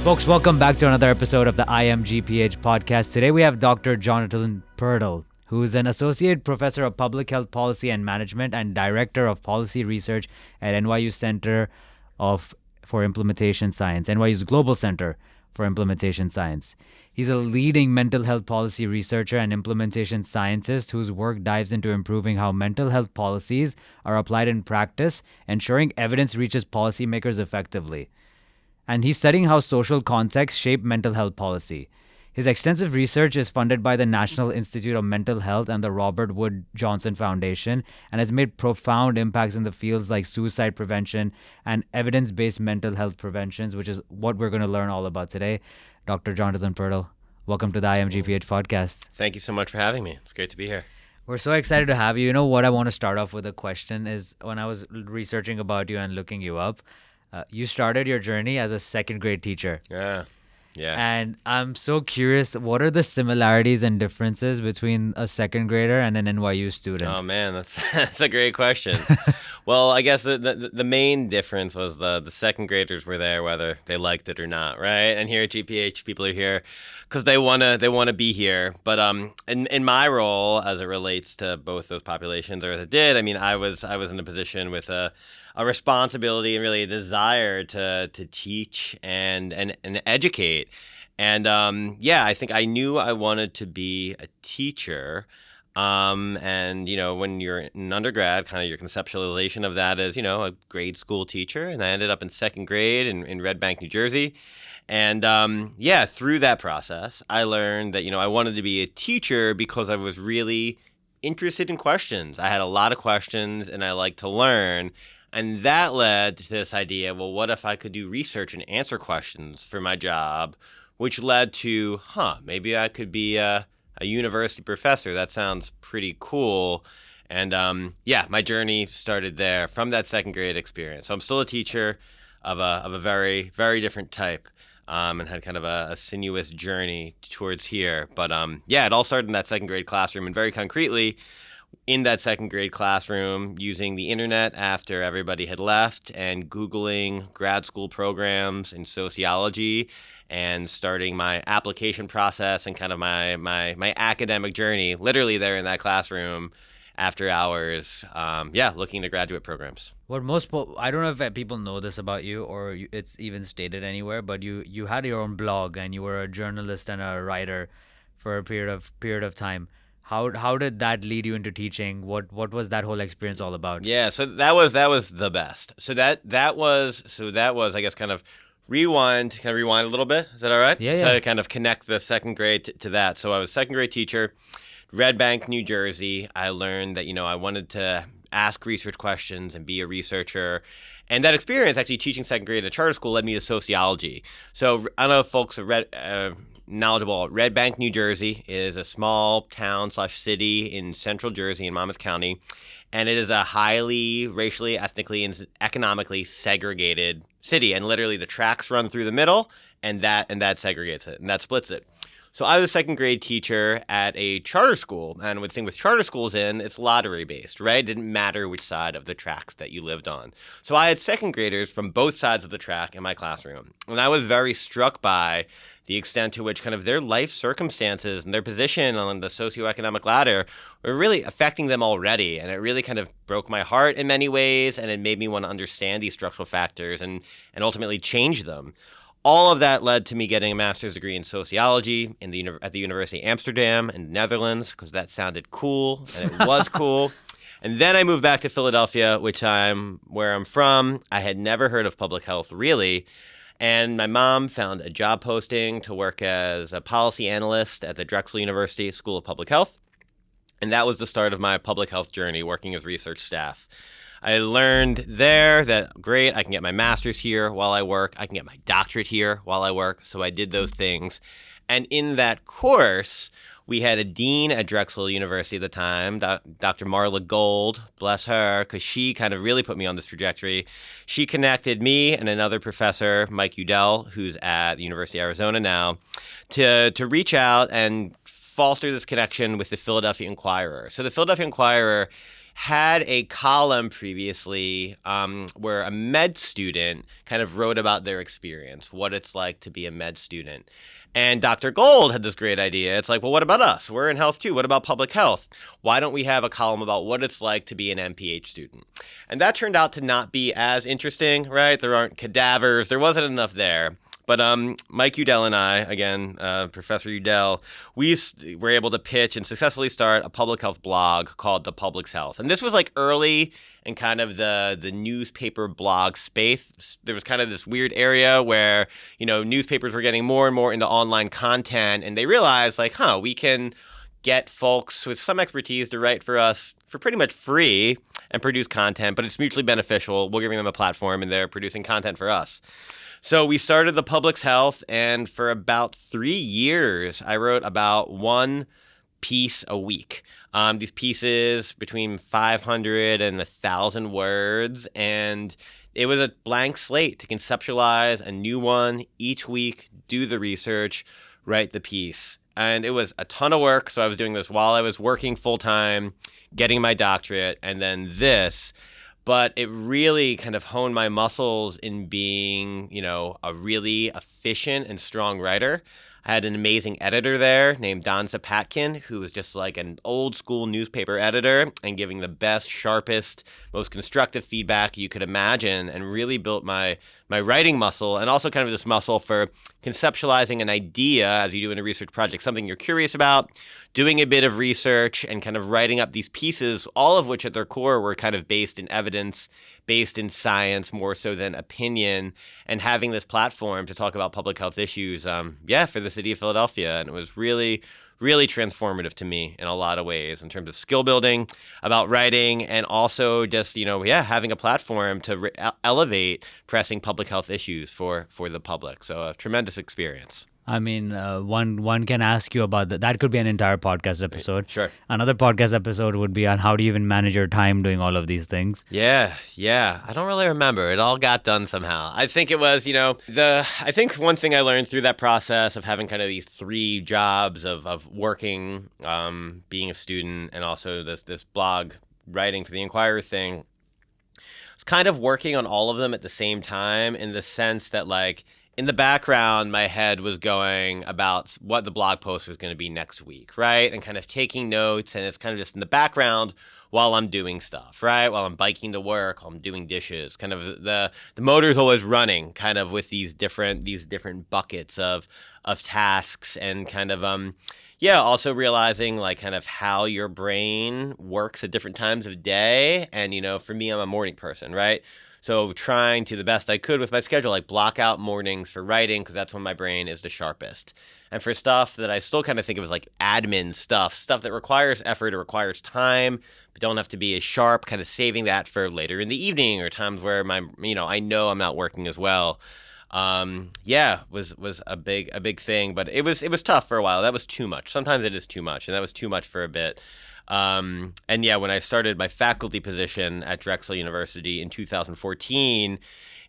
Folks, welcome back to another episode of the NYU GPH podcast. Today we have Dr. Jonathan Purtle, who is an associate professor of public health policy and management and director of policy research at NYU for Implementation Science, NYU's Global Center for Implementation Science. He's a leading mental health policy researcher and implementation scientist whose work dives into improving how mental health policies are applied in practice, ensuring evidence reaches policymakers effectively. And he's studying how social contexts shape mental health policy. His extensive research is funded by the National Institute of Mental Health and the Robert Wood Johnson Foundation and has made profound impacts in the fields like suicide prevention and evidence-based mental health preventions, which is what we're going to learn all about today. Dr. Jonathan Purtle, welcome to the NYU GPH podcast. Thank you so much for having me. It's great to be here. We're so excited to have you. You know what, I want to start off with a question is when I was researching about you and looking you up, you started your journey as a second grade teacher. Yeah. And I'm so curious, what are the similarities and differences between a second grader and an NYU student? Oh, man, that's a great question. Well, I guess the main difference was the second graders were there whether they liked it or not, right? And here at GPH, people are here because they wanna be here. But in my role as it relates to both those populations, or as it did, I mean, I was in a position with a responsibility and really a desire to teach and educate. And I think I knew I wanted to be a teacher. And, you know, when you're in undergrad, kind of your conceptualization of that is, you know, a grade school teacher. And I ended up in second grade in Red Bank, New Jersey. And through that process, I learned that, you know, I wanted to be a teacher because I was really interested in questions. I had a lot of questions and I like to learn. And that led to this idea, well, what if I could do research and answer questions for my job, which led to, maybe I could be a university professor. That sounds pretty cool. And my journey started there from that second grade experience. So I'm still a teacher of a very, very different type and had kind of a sinuous journey towards here. But it all started in that second grade classroom, and very concretely, in that second grade classroom, using the internet after everybody had left and Googling grad school programs in sociology and starting my application process and kind of my academic journey, literally there in that classroom after hours, looking to graduate programs. What I don't know if people know this about you or it's even stated anywhere, but you had your own blog and you were a journalist and a writer for a period of time. How did that lead you into teaching? What was that whole experience all about? Yeah, so that was the best. So that was I guess kind of rewind. Can I rewind a little bit? Is that all right? Yeah. So I kind of connect the second grade to that. So I was a second grade teacher, Red Bank, New Jersey. I learned that, you know, I wanted to ask research questions and be a researcher. And that experience, actually teaching second grade at a charter school, led me to sociology. So I don't know if folks are knowledgeable. Red Bank, New Jersey is a small town/city in central Jersey in Monmouth County. And it is a highly racially, ethnically, and economically segregated city. And literally the tracks run through the middle, and that segregates it, and that splits it. So I was a second grade teacher at a charter school, and the thing with charter schools it's lottery based, right? It didn't matter which side of the tracks that you lived on. So I had second graders from both sides of the track in my classroom, and I was very struck by the extent to which kind of their life circumstances and their position on the socioeconomic ladder were really affecting them already. And it really kind of broke my heart in many ways, and it made me want to understand these structural factors and ultimately change them. All of that led to me getting a master's degree in sociology at the University of Amsterdam in the Netherlands, because that sounded cool, and it was cool. And then I moved back to Philadelphia, where I'm from. I had never heard of public health, really. And my mom found a job posting to work as a policy analyst at the Drexel University School of Public Health. And that was the start of my public health journey, working as research staff. I learned there that, great, I can get my master's here while I work. I can get my doctorate here while I work. So I did those things. And in that course, we had a dean at Drexel University at the time, Dr. Marla Gold, bless her, because she kind of really put me on this trajectory. She connected me and another professor, Mike Udell, who's at the University of Arizona now, to reach out and foster this connection with the Philadelphia Inquirer. So the Philadelphia Inquirer had a column previously where a med student kind of wrote about their experience, what it's like to be a med student. And Dr. Gold had this great idea. It's like, well, what about us? We're in health too. What about public health? Why don't we have a column about what it's like to be an MPH student? And that turned out to not be as interesting, right? There aren't cadavers. There wasn't enough there. But Mike Udell and I, again, Professor Udell, we were able to pitch and successfully start a public health blog called The Public's Health. And this was like early in kind of the newspaper blog space. There was kind of this weird area where, newspapers were getting more and more into online content. And they realized like, we can get folks with some expertise to write for us for pretty much free and produce content, but it's mutually beneficial. We're giving them a platform and they're producing content for us. So we started The Public's Health, and for about 3 years, I wrote about one piece a week. These pieces between 500 and 1,000 words, and it was a blank slate to conceptualize a new one each week, do the research, write the piece. And it was a ton of work, so I was doing this while I was working full-time, getting my doctorate, and then this. But it really kind of honed my muscles in being, a really efficient and strong writer. I had an amazing editor there named Don Zapatkin, who was just like an old school newspaper editor and giving the best, sharpest, most constructive feedback you could imagine, and really built my writing muscle, and also kind of this muscle for conceptualizing an idea as you do in a research project, something you're curious about, doing a bit of research and kind of writing up these pieces, all of which at their core were kind of based in evidence, based in science more so than opinion, and having this platform to talk about public health issues, for the city of Philadelphia. And it was really, really transformative to me in a lot of ways in terms of skill building, about writing, and also just, having a platform to elevate pressing public health issues for the public. So a tremendous experience. I mean, one can ask you about that. That could be an entire podcast episode. Sure. Another podcast episode would be on how do you even manage your time doing all of these things. Yeah. I don't really remember. It all got done somehow. I think it was, I think one thing I learned through that process of having kind of these 3 jobs of working, being a student, and also this blog writing for the Inquirer thing, was kind of working on all of them at the same time, in the sense that like, in the background, my head was going about what the blog post was going to be next week, right? And kind of taking notes, and it's kind of just in the background while I'm doing stuff, right? While I'm biking to work, while I'm doing dishes, kind of the motor's always running, kind of with these different buckets of tasks, and kind of also realizing like kind of how your brain works at different times of day. And for me, I'm a morning person, right? So trying to the best I could with my schedule, like block out mornings for writing, because that's when my brain is the sharpest. And for stuff that I still kind of think of as like admin stuff that requires effort, it requires time, but don't have to be as sharp, kind of saving that for later in the evening or times where I know I'm not working as well. Was a big thing, but it was tough for a while. That was too much. Sometimes it is too much, and that was too much for a bit. When I started my faculty position at Drexel University in 2014,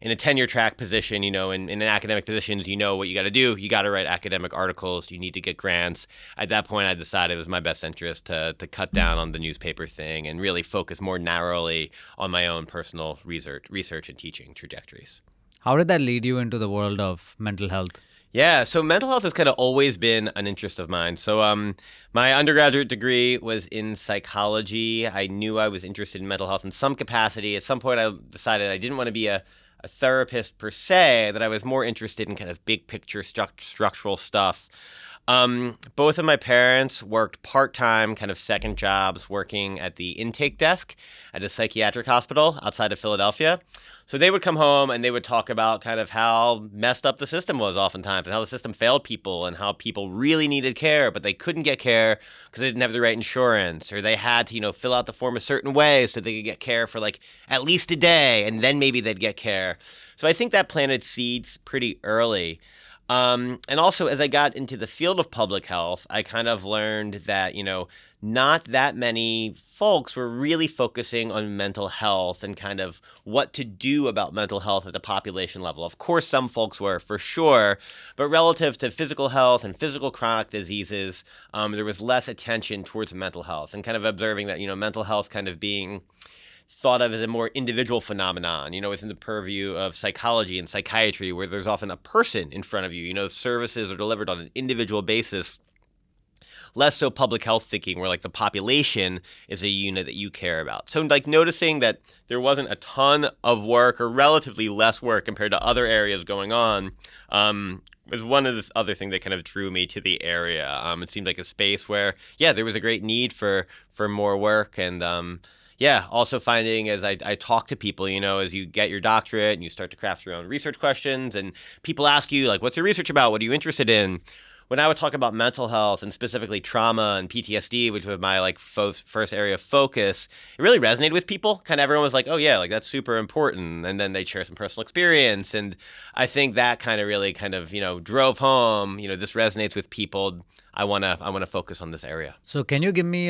in a tenure track position, in an academic positions, what you got to do. You got to write academic articles. You need to get grants. At that point, I decided it was my best interest to cut down on the newspaper thing and really focus more narrowly on my own personal research and teaching trajectories. How did that lead you into the world of mental health? Yeah, so mental health has kind of always been an interest of mine. So my undergraduate degree was in psychology. I knew I was interested in mental health in some capacity. At some point, I decided I didn't want to be a therapist per se, that I was more interested in kind of big picture structural stuff. Both of my parents worked part-time, kind of second jobs, working at the intake desk at a psychiatric hospital outside of Philadelphia. So they would come home and they would talk about kind of how messed up the system was oftentimes, and how the system failed people, and how people really needed care, but they couldn't get care because they didn't have the right insurance, or they had to, fill out the form a certain way so they could get care for like at least a day, and then maybe they'd get care. So I think that planted seeds pretty early. And also, as I got into the field of public health, I kind of learned that, not that many folks were really focusing on mental health and kind of what to do about mental health at the population level. Of course, some folks were, for sure, but relative to physical health and physical chronic diseases, there was less attention towards mental health, and kind of observing that, mental health kind of being thought of as a more individual phenomenon, within the purview of psychology and psychiatry, where there's often a person in front of you. Services are delivered on an individual basis. Less so public health thinking, where like the population is a unit that you care about. So like noticing that there wasn't a ton of work, or relatively less work compared to other areas going on, was one of the other things that kind of drew me to the area. It seemed like a space where, there was a great need for more work. And also finding as I talk to people, as you get your doctorate and you start to craft your own research questions, and people ask you, like, what's your research about? What are you interested in? When I would talk about mental health and specifically trauma and PTSD, which was my first area of focus, it really resonated with people. Kind of everyone was like, oh yeah, like that's super important. And then they'd share some personal experience. And I think that kind of really drove home, this resonates with people. I want to focus on this area. So can you give me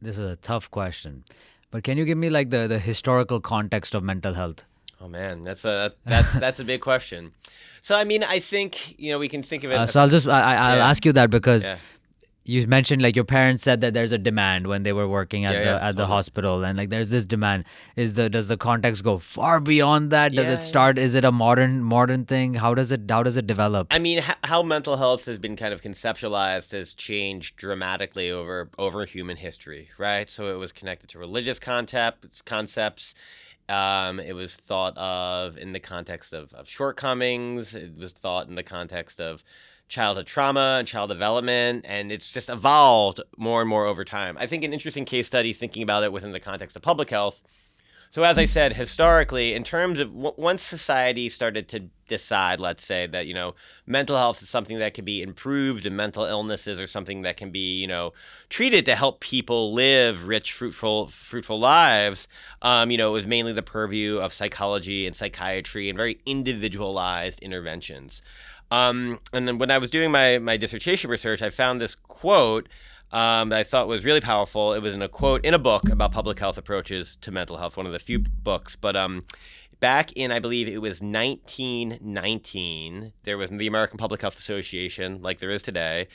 this is a tough question, but can you give me like the historical context of mental health? Oh man, that's a big question. So I mean, I think we can think of it. So I'll ask you that because you mentioned like your parents said that there's a demand when they were working at the hospital, and like there's this demand. Does the context go far beyond that? Does it start? Is it a modern thing? How does it develop? I mean, how mental health has been kind of conceptualized has changed dramatically over human history, right? So it was connected to religious concepts. It was thought of in the context of shortcomings. It was thought in the context of childhood trauma and child development, and it's just evolved more and more over time. I think an interesting case study thinking about it within the context of public health. So as I said, historically, in terms of once society started to decide, let's say, that, mental health is something that can be improved and mental illnesses are something that can be, treated to help people live rich, fruitful lives, it was mainly the purview of psychology and psychiatry and very individualized interventions. And then when I was doing my dissertation research, I found this quote that I thought was really powerful. It was in a quote in a book about public health approaches to mental health, one of the few books. But back in, I believe it was 1919, there was the American Public Health Association, like there is today.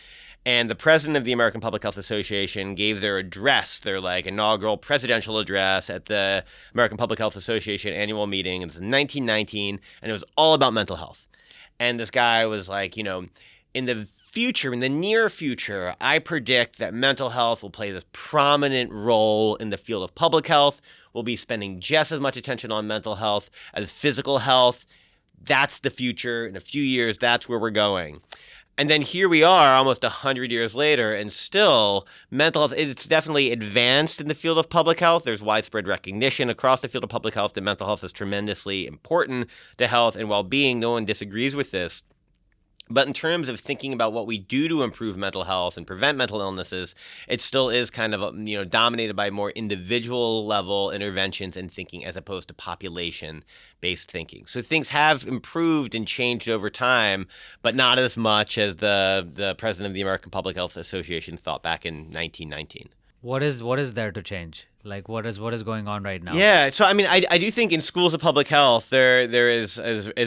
And the president of the American Public Health Association gave their address, their inaugural presidential address at the American Public Health Association annual meeting. It's in 1919, and it was all about mental health. And this guy was like, in the near future, I predict that mental health will play this prominent role in the field of public health. We'll be spending just as much attention on mental health as physical health. That's the future. In a few years, that's where we're going. And then here we are almost 100 years later, and still mental health, it's definitely advanced in the field of public health. There's widespread recognition across the field of public health that mental health is tremendously important to health and well-being. No one disagrees with this. But in terms of thinking about what we do to improve mental health and prevent mental illnesses, it still is kind of dominated by more individual level interventions and thinking as opposed to population-based thinking. So things have improved and changed over time, but not as much as the president of the American Public Health Association thought back in 1919. What is there to change? Like what is going on right now? Yeah, so I mean, I do think in schools of public health there is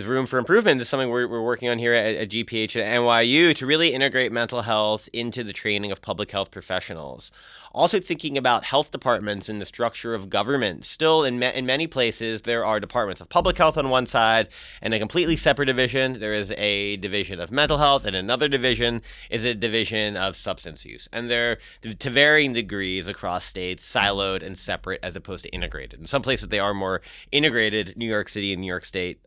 room for improvement. It's something we're working on here at GPH at NYU to really integrate mental health into the training of public health professionals. Also thinking about health departments and the structure of government. Still, in many places, there are departments of public health on one side and a completely separate division. There is a division of mental health, and another division is a division of substance use. And they're, to varying degrees across states, siloed and separate as opposed to integrated. In some places, they are more integrated, New York City and New York State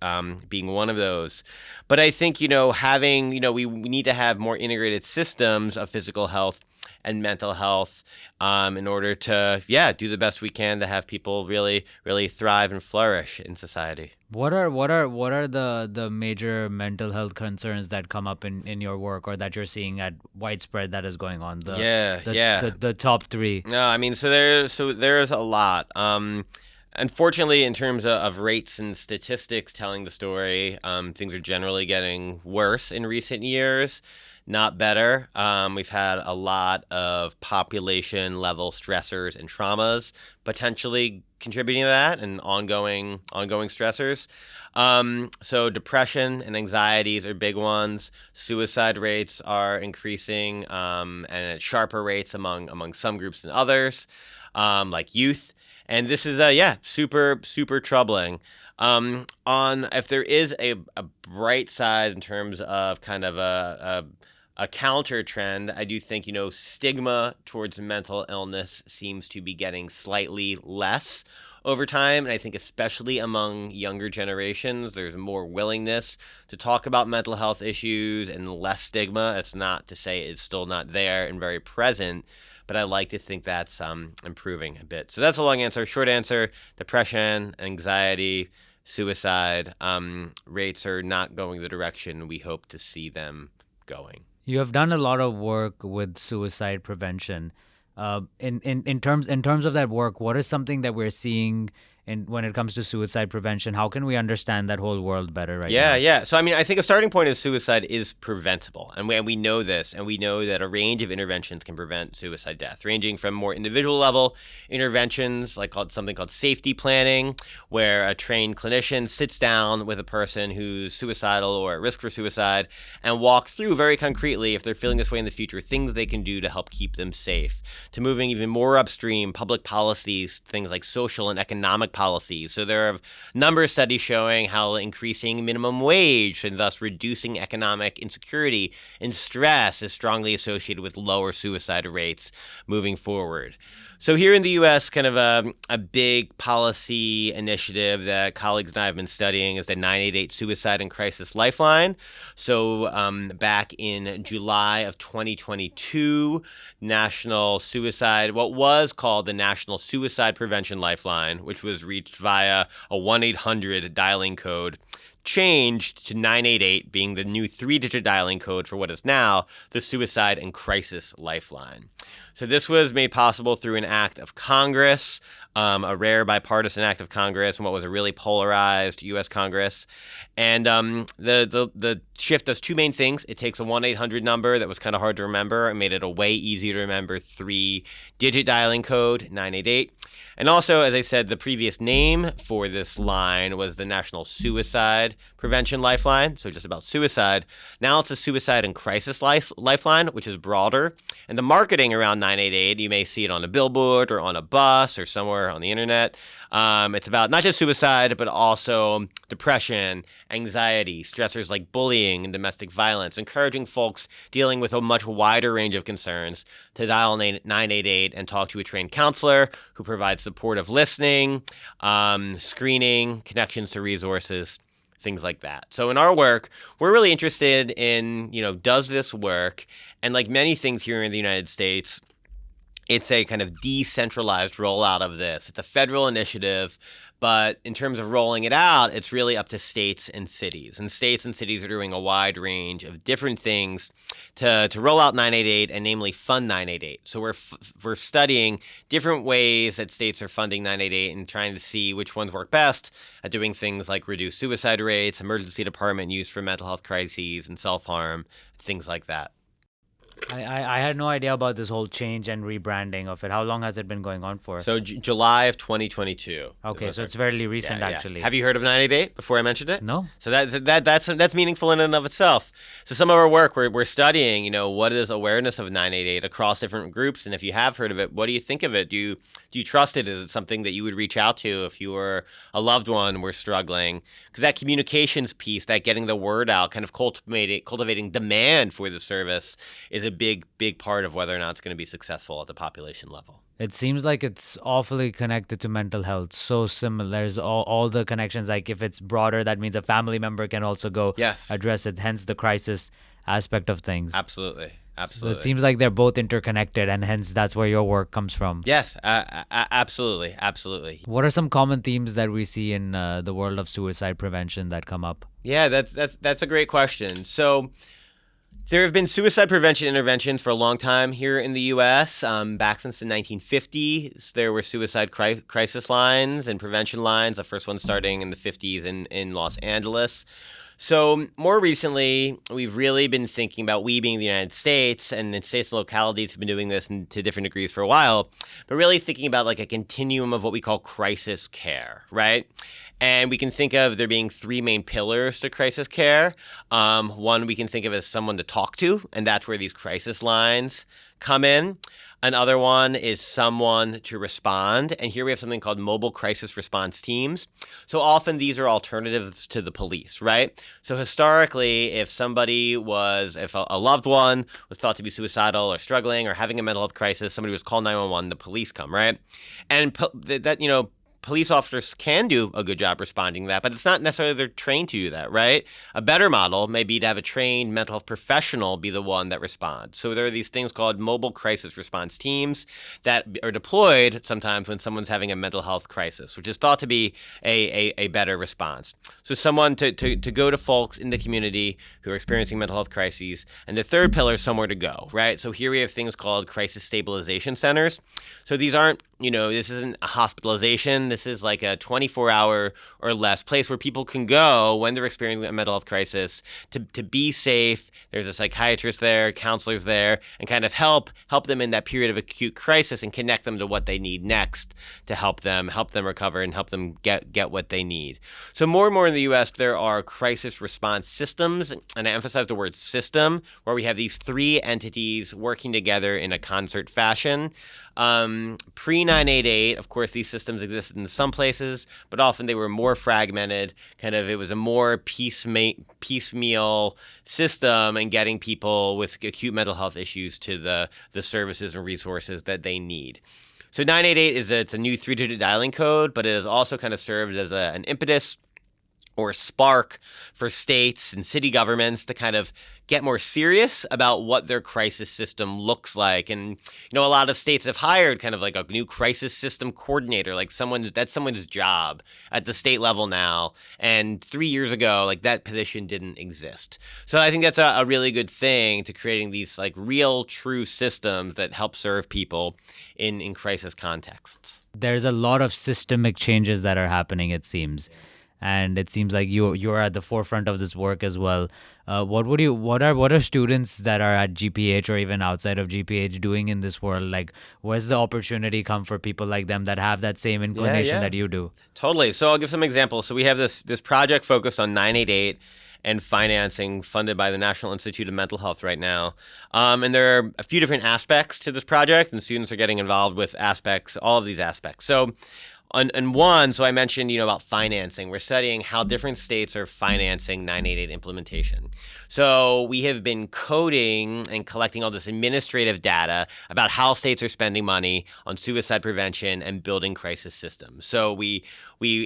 being one of those. But I think, we need to have more integrated systems of physical health and mental health in order to, do the best we can to have people really, really thrive and flourish in society. What are the major mental health concerns that come up in your work or that you're seeing at widespread that is going on? The top three. No, I mean, so there's a lot. Unfortunately, in terms of rates and statistics telling the story, things are generally getting worse in recent years. not better. We've had a lot of population level stressors and traumas potentially contributing to that, and ongoing stressors. So depression and anxieties are big ones. Suicide rates are increasing, and at sharper rates among some groups than others, like youth. And this is super troubling. On if there is a bright side in terms of kind of a counter trend, I do think, stigma towards mental illness seems to be getting slightly less over time. And I think especially among younger generations, there's more willingness to talk about mental health issues and less stigma. It's not to say it's still not there and very present, but I like to think that's improving a bit. So that's a long answer. Short answer: depression, anxiety, suicide rates are not going the direction we hope to see them going. You have done a lot of work with suicide prevention. In terms of that work, what is something that we're seeing when it comes to suicide prevention? How can we understand that whole world better now? Yeah. So, I think a starting point is suicide is preventable. And we know this, and we know that a range of interventions can prevent suicide death, ranging from more individual level interventions, like something called safety planning, where a trained clinician sits down with a person who's suicidal or at risk for suicide and walk through very concretely, if they're feeling this way in the future, things they can do to help keep them safe, to moving even more upstream, public policies, things like social and economic policies. So there are a number of studies showing how increasing minimum wage and thus reducing economic insecurity and stress is strongly associated with lower suicide rates moving forward. So here in the U.S., kind of a big policy initiative that colleagues and I have been studying is the 988 Suicide and Crisis Lifeline. So back in July of 2022, what was called the National Suicide Prevention Lifeline, which was reached via a 1-800 dialing code, changed to 988, being the new 3-digit dialing code for what is now the Suicide and Crisis Lifeline. So this was made possible through an act of Congress, a rare bipartisan act of Congress, and what was a really polarized U.S. Congress. And the shift does two main things. It takes a 1-800 number that was kind of hard to remember and made it a way easier to remember 3-digit dialing code, 988. And also, as I said, the previous name for this line was the National Suicide Prevention Lifeline, so just about suicide. Now it's a Suicide and Crisis Lifeline, which is broader. And the marketing around 988, you may see it on a billboard or on a bus or somewhere on the internet. It's about not just suicide, but also depression, anxiety, stressors like bullying and domestic violence, encouraging folks dealing with a much wider range of concerns to dial 988 and talk to a trained counselor who provides supportive listening, screening, connections to resources, things like that. So in our work, we're really interested in, does this work? And like many things here in the United States, it's a kind of decentralized rollout of this. It's a federal initiative, but in terms of rolling it out, it's really up to states and cities. And states and cities are doing a wide range of different things to roll out 988, and namely fund 988. So we're studying different ways that states are funding 988 and trying to see which ones work best at doing things like reduce suicide rates, emergency department use for mental health crises and self-harm, things like that. I had no idea about this whole change and rebranding of it. How long has it been going on for? So July of 2022. Okay, so it's fairly recent, actually. Have you heard of 988 before I mentioned it? No. So that's meaningful in and of itself. So some of our work, we're studying, what is awareness of 988 across different groups, and if you have heard of it, what do you think of it? Do you trust it? Is it something that you would reach out to if you were a loved one were struggling? Because that communications piece, that getting the word out, kind of cultivating demand for the service is a big part of whether or not it's going to be successful at the population level. It seems like it's awfully connected to mental health. So similar. There's all the connections. Like if it's broader, that means a family member can also go address it. Hence the crisis aspect of things. Absolutely. So it seems like they're both interconnected, and hence that's where your work comes from. Yes, absolutely. What are some common themes that we see in the world of suicide prevention that come up? Yeah, that's a great question. So there have been suicide prevention interventions for a long time here in the U.S. Back since the 1950s, there were suicide crisis lines and prevention lines, the first one starting in the 50s in Los Angeles. So more recently, we've really been thinking about, we being the United States, and in states and localities have been doing this to different degrees for a while, but really thinking about like a continuum of what we call crisis care, right? And we can think of there being three main pillars to crisis care. One we can think of as someone to talk to, and that's where these crisis lines come in. Another one is someone to respond. And here we have something called mobile crisis response teams. So often these are alternatives to the police, right? So historically, if a loved one was thought to be suicidal or struggling or having a mental health crisis, somebody was called 911, the police come, right? And police officers can do a good job responding to that, but it's not necessarily they're trained to do that, right? A better model may be to have a trained mental health professional be the one that responds. So there are these things called mobile crisis response teams that are deployed sometimes when someone's having a mental health crisis, which is thought to be a better response. So someone to go to folks in the community who are experiencing mental health crises. And the third pillar is somewhere to go, right? So here we have things called crisis stabilization centers. So these aren't, this isn't a hospitalization. This is like a 24-hour or less place where people can go when they're experiencing a mental health crisis to be safe. There's a psychiatrist there, counselors there, and kind of help them in that period of acute crisis and connect them to what they need next to help them recover and help them get what they need. So more and more in the U.S., there are crisis response systems, and I emphasize the word system, where we have these three entities working together in a concert fashion. Pre-988, of course, these systems existed in some places, but often they were more fragmented. It was a more piecemeal system in getting people with acute mental health issues to the services and resources that they need. So 988 it's a new 3-digit dialing code, but it has also kind of served as an impetus or spark for states and city governments to kind of get more serious about what their crisis system looks like. And, a lot of states have hired kind of like a new crisis system coordinator, like that's someone's job at the state level now. And 3 years ago, like that position didn't exist. So I think that's a really good thing to creating these like real, true systems that help serve people in crisis contexts. There's a lot of systemic changes that are happening, it seems. And it seems like you're at the forefront of this work as well. What are students that are at GPH or even outside of GPH doing in this world? Like, where's the opportunity come for people like them that have that same inclination that you do? Totally. So I'll give some examples. So we have this project focused on 988 and financing funded by the National Institute of Mental Health right now. And there are a few different aspects to this project, and students are getting involved with all of these aspects. So so I mentioned, about financing. We're studying how different states are financing 988 implementation. So we have been coding and collecting all this administrative data about how states are spending money on suicide prevention and building crisis systems. So we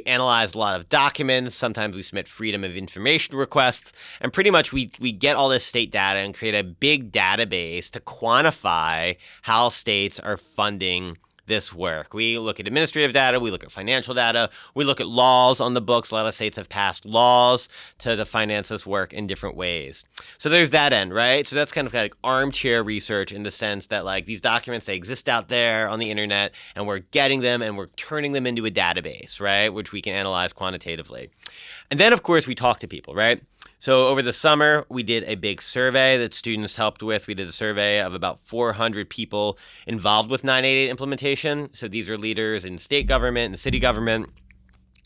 analyzed a lot of documents. Sometimes we submit freedom of information requests. And pretty much we get all this state data and create a big database to quantify how states are funding this work. We look at administrative data, we look at financial data, we look at laws on the books. A lot of states have passed laws to finance this work in different ways. So there's that end, right? So that's kind of like armchair research in the sense that like these documents, they exist out there on the internet and we're getting them and we're turning them into a database, right? Which we can analyze quantitatively. And then of course we talk to people, right? So over the summer, we did a big survey that students helped with. We did a survey of about 400 people involved with 988 implementation. So these are leaders in state government and city government,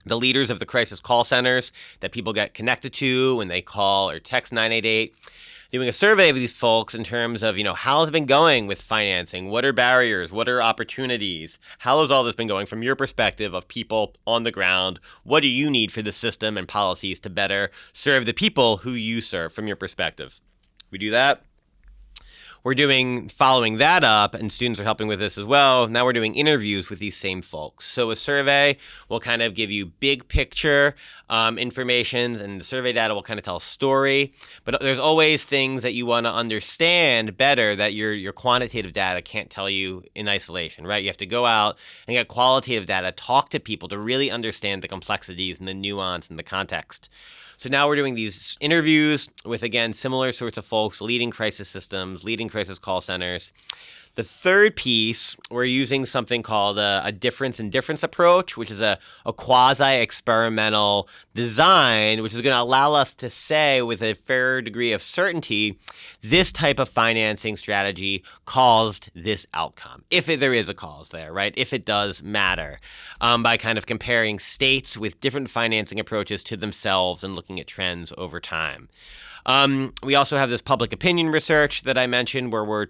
the leaders of the crisis call centers that people get connected to when they call or text 988. Doing a survey of these folks in terms of, how has it been going with financing? What are barriers? What are opportunities? How has all this been going from your perspective of people on the ground? What do you need for the system and policies to better serve the people who you serve from your perspective? We do that. We're following that up, and students are helping with this as well. Now we're doing interviews with these same folks. So a survey will kind of give you big picture information, and the survey data will kind of tell a story. But there's always things that you want to understand better that your quantitative data can't tell you in isolation, right? You have to go out and get qualitative data, talk to people to really understand the complexities and the nuance and the context. So now we're doing these interviews with, again, similar sorts of folks leading crisis systems, leading crisis call centers, The third piece, we're using something called a difference in difference approach, which is a quasi-experimental design, which is going to allow us to say with a fair degree of certainty, this type of financing strategy caused this outcome, if there is a cause there, right? If it does matter, by kind of comparing states with different financing approaches to themselves and looking at trends over time. We also have this public opinion research that I mentioned where we're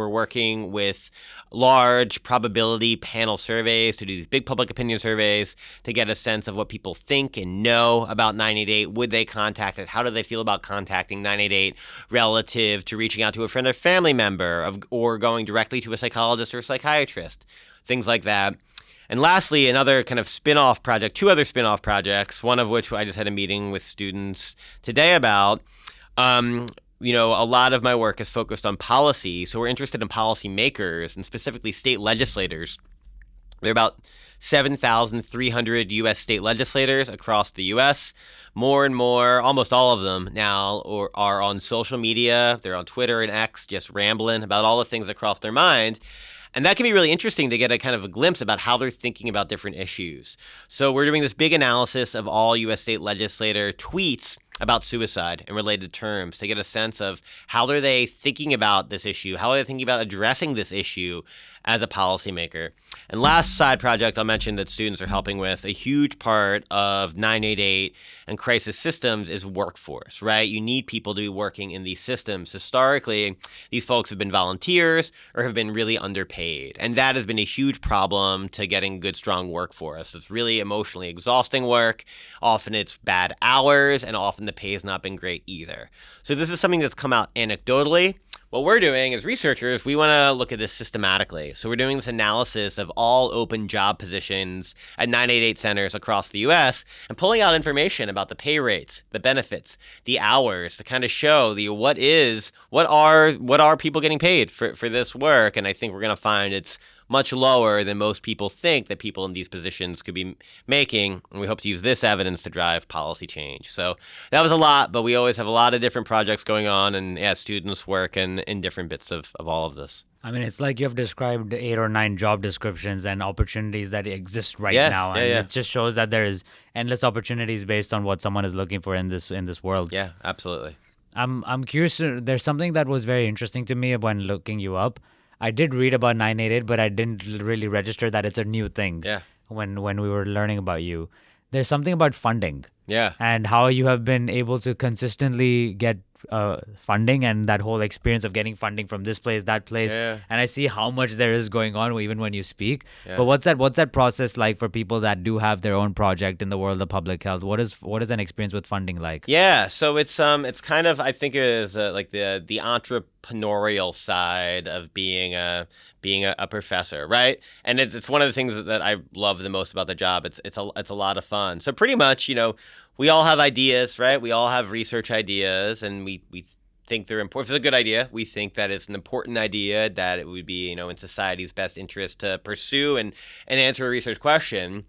working with large probability panel surveys to do these big public opinion surveys to get a sense of what people think and know about 988. Would they contact it? How do they feel about contacting 988 relative to reaching out to a friend or family member or going directly to a psychologist or a psychiatrist? Things like that. And lastly, another kind of spin-off project, two other spin-off projects, one of which I just had a meeting with students today about. A lot of my work is focused on policy, so we're interested in policymakers and specifically state legislators. There are about 7,300 U.S. state legislators across the U.S. More and more, almost all of them now are on social media. They're on Twitter and X, just rambling about all the things that cross their mind. And that can be really interesting to get a kind of a glimpse about how they're thinking about different issues. So we're doing this big analysis of all U.S. state legislator tweets about suicide in related terms to get a sense of how are they thinking about this issue, how are they thinking about addressing this issue as a policymaker. And last side project I'll mention that students are helping with, a huge part of 988 and crisis systems is workforce, right? You need people to be working in these systems. Historically, these folks have been volunteers or have been really underpaid. And that has been a huge problem to getting good, strong workforce. It's really emotionally exhausting work. Often it's bad hours, and often the pay has not been great either. So this is something that's come out anecdotally. What we're doing as researchers, we want to look at this systematically. So we're doing this analysis of all open job positions at 988 centers across the U.S. and pulling out information about the pay rates, the benefits, the hours to kind of show what are people getting paid for this work. And I think we're going to find it's much lower than most people think that people in these positions could be making. And we hope to use this evidence to drive policy change. So that was a lot, but we always have a lot of different projects going on, and students work in different bits of all of this. I mean, it's like you have described 8 or 9 job descriptions and opportunities that exist right now. And it just shows that there is endless opportunities based on what someone is looking for in this world. Yeah, absolutely. I'm curious. There's something that was very interesting to me when looking you up. I did read about 988, but I didn't really register that it's a new thing. Yeah. When we were learning about you, there's something about funding. Yeah. And how you have been able to consistently get funding, and that whole experience of getting funding from this place, that place. Yeah. And I see how much there is going on even when you speak. Yeah. But what's that process like for people that do have their own project in the world of public health? What is an experience with funding like? Yeah, so it's kind of, I think it is like the entrepreneurial side of being a professor, right? And it's one of the things that I love the most about the job. It's a lot of fun. So pretty much, we all have ideas, right? We all have research ideas, and we think they're important. If it's a good idea, we think that it's an important idea, that it would be, in society's best interest to pursue and answer a research question.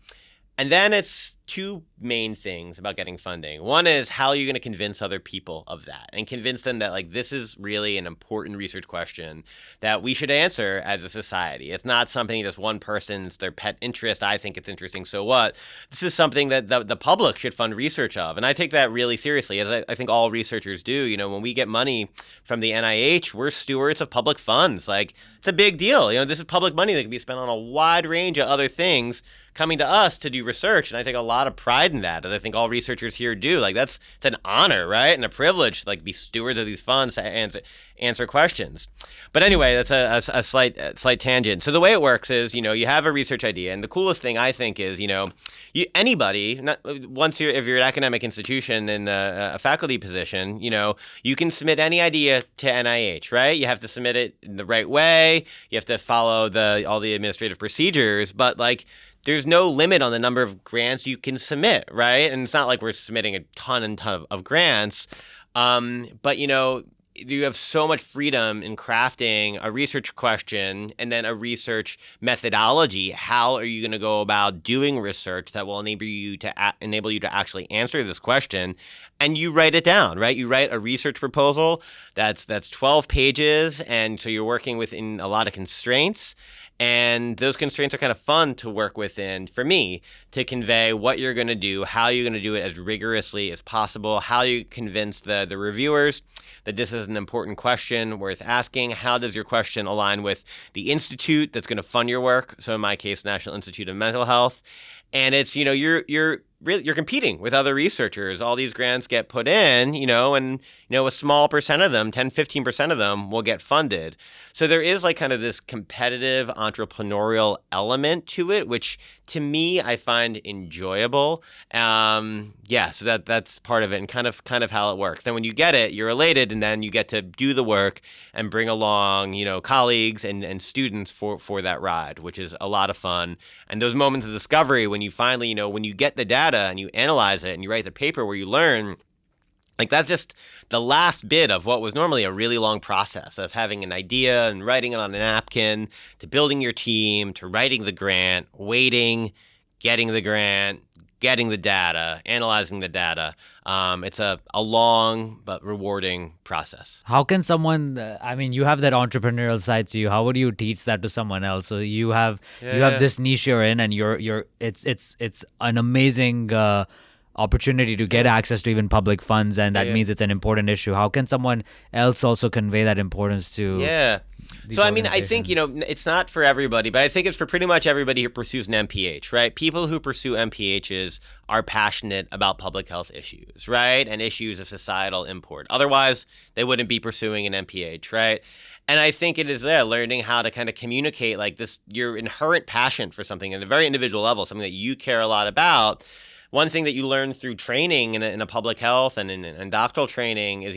And then it's two main things about getting funding. One is how are you going to convince other people of that and convince them that this is really an important research question that we should answer as a society. It's not something just one person's their pet interest. I think it's interesting. So what? This is something that the public should fund research of. And I take that really seriously, as I think all researchers do. When we get money from the NIH, we're stewards of public funds. It's a big deal. This is public money that can be spent on a wide range of other things coming to us to do research, and I take a lot of pride in that, as I think all researchers here do. It's an honor, right, and a privilege to be stewards of these funds to answer questions. But anyway, that's a slight tangent. So the way it works is, you have a research idea, and the coolest thing I think is, anybody, if you're an academic institution in a faculty position, you can submit any idea to NIH, right? You have to submit it in the right way. You have to follow all the administrative procedures, but there's no limit on the number of grants you can submit, right? And it's not like we're submitting a ton of grants. But, you have so much freedom in crafting a research question and then a research methodology. How are you going to go about doing research that will enable you to actually answer this question? And you write it down, right? You write a research proposal that's 12 pages, and so you're working within a lot of constraints. And those constraints are kind of fun to work within for me to convey what you're going to do, how you're going to do it as rigorously as possible, how you convince the reviewers that this is an important question worth asking. How does your question align with the institute that's going to fund your work? So in my case, National Institute of Mental Health. And it's, you're competing with other researchers. All these grants get put in, and a small percent of them, 10-15% of them will get funded. So there is like kind of this competitive entrepreneurial element to it, which to me I find enjoyable. So that's part of it, and kind of how it works. Then when you get it, you're elated, and then you get to do the work and bring along, colleagues and students for that ride, which is a lot of fun. And those moments of discovery when you finally, when you get the data and you analyze it and you write the paper where you learn, like that's just the last bit of what was normally a really long process of having an idea and writing it on a napkin, to building your team, to writing the grant, waiting, getting the grant, getting the data, analyzing the data. It's a long but rewarding process. How can someone, you have that entrepreneurial side to you. How would you teach that to someone else? So you have this niche you're in, and it's an amazing opportunity to get access to even public funds, and that means it's an important issue. How can someone else also convey that importance to? So, I think, it's not for everybody, but I think it's for pretty much everybody who pursues an MPH, right? People who pursue MPHs are passionate about public health issues, right? And issues of societal import. Otherwise, they wouldn't be pursuing an MPH, right? And I think it is learning how to kind of communicate like this, your inherent passion for something at a very individual level, something that you care a lot about. One thing that you learn through training in a public health and in doctoral training is,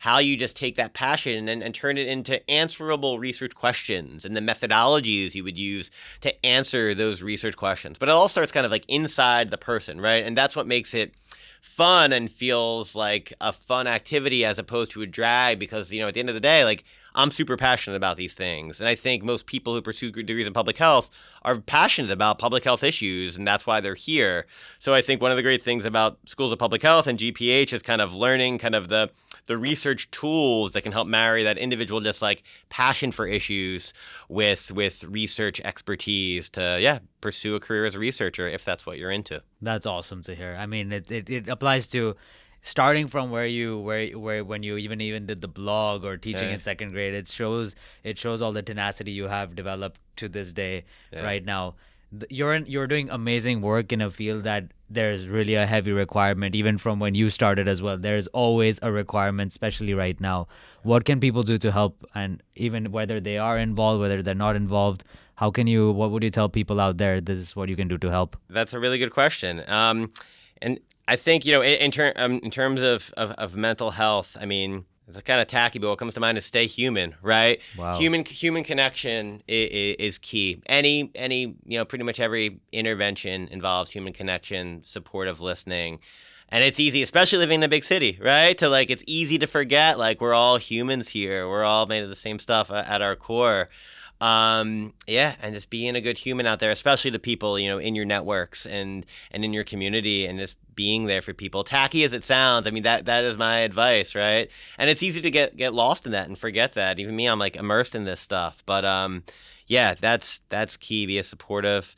how you just take that passion and turn it into answerable research questions and the methodologies you would use to answer those research questions. But it all starts kind of like inside the person, right? And that's what makes it fun and feels like a fun activity as opposed to a drag, because, at the end of the day, like, I'm super passionate about these things. And I think most people who pursue degrees in public health are passionate about public health issues, and that's why they're here. So I think one of the great things about schools of public health and GPH is kind of learning kind of the research tools that can help marry that individual just like passion for issues with research expertise to pursue a career as a researcher if that's what you're into. That's awesome to hear. It applies to starting from where when you even did the blog or teaching in second grade. It shows all the tenacity you have developed to this day right now. You're doing amazing work in a field that there's really a heavy requirement, even from when you started as well. There's always a requirement, especially right now. What can people do to help? And even whether they are involved, whether they're not involved, what would you tell people out there? This is what you can do to help. That's a really good question. And I think, in terms of mental health, it's kind of tacky, but what comes to mind is stay human, right? Wow. Human connection is key. Any pretty much every intervention involves human connection, supportive listening. And it's easy, especially living in a big city, right? It's easy to forget, we're all humans here. We're all made of the same stuff at our core. And just being a good human out there, especially to people, in your networks and in your community, and just being there for people. Tacky as it sounds, that is my advice, right? And it's easy to get lost in that and forget that. Even me, I'm immersed in this stuff. But that's key. Be a supportive,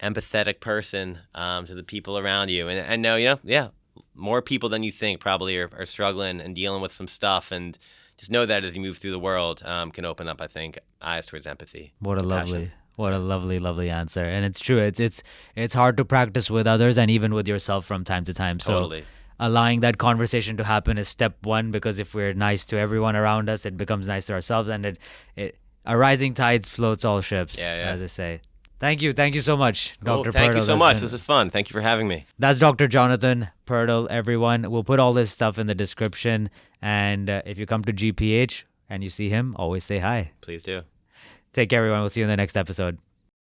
empathetic person to the people around you. And I know, more people than you think probably are struggling and dealing with some stuff, and just know that as you move through the world, can open up, I think, eyes towards empathy. What a lovely answer. And it's true. It's hard to practice with others and even with yourself from time to time. Totally. So allowing that conversation to happen is step one, because if we're nice to everyone around us, it becomes nice to ourselves, and a rising tide floats all ships, as they say. Thank you so much, Dr. Purtle. Thank you so much. This is fun. Thank you for having me. That's Dr. Jonathan Purtle, everyone. We'll put all this stuff in the description. And if you come to GPH and you see him, always say hi. Please do. Take care, everyone. We'll see you in the next episode.